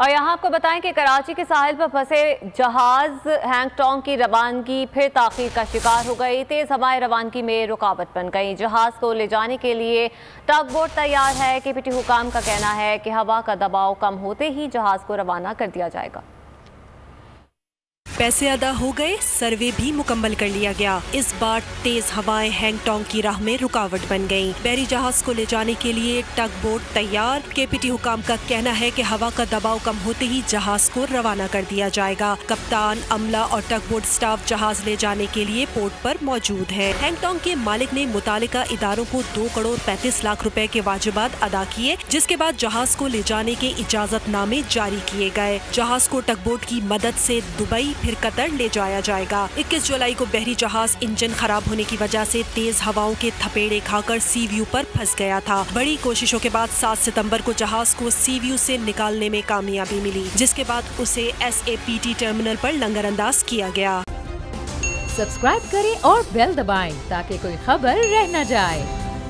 और यहाँ आपको बताएं कि कराची के साहिल पर फंसे जहाज हैंगटोंग की रवानगी फिर ताख़ीर का शिकार हो गई। तेज़ हवाएं रवानगी में रुकावट बन गई। जहाज को ले जाने के लिए टग बोट तैयार है। केपीटी हुकाम का कहना है कि हवा का दबाव कम होते ही जहाज को रवाना कर दिया जाएगा। पैसे अदा हो गए, सर्वे भी मुकम्मल कर लिया गया। इस बार तेज हवाएं हैंगटोंग की राह में रुकावट बन गईं। बहरी जहाज को ले जाने के लिए टग बोट तैयार। केपीटी हुकाम का कहना है कि हवा का दबाव कम होते ही जहाज को रवाना कर दिया जाएगा। कप्तान, अमला और टग बोट स्टाफ जहाज ले जाने के लिए पोर्ट पर मौजूद है। हैंगटोंग के मालिक ने मुतालिका इदारों को 2 करोड़ 35 लाख रुपए के वाजिबात अदा किए, जिसके बाद जहाज को ले जाने के इजाजतनामे जारी किए गए। जहाज को टग बोट की मदद से दुबई फिर कतर ले जाया जाएगा। 21 जुलाई को बहरी जहाज इंजन खराब होने की वजह से तेज हवाओं के थपेड़े खाकर सी व्यू पर फंस गया था। बड़ी कोशिशों के बाद 7 सितंबर को जहाज को सी व्यू से निकालने में कामयाबी मिली, जिसके बाद उसे SAPT टर्मिनल पर लंगरअंदाज किया गया। सब्सक्राइब करें और बेल दबाएं ताकि कोई खबर रह न जाए।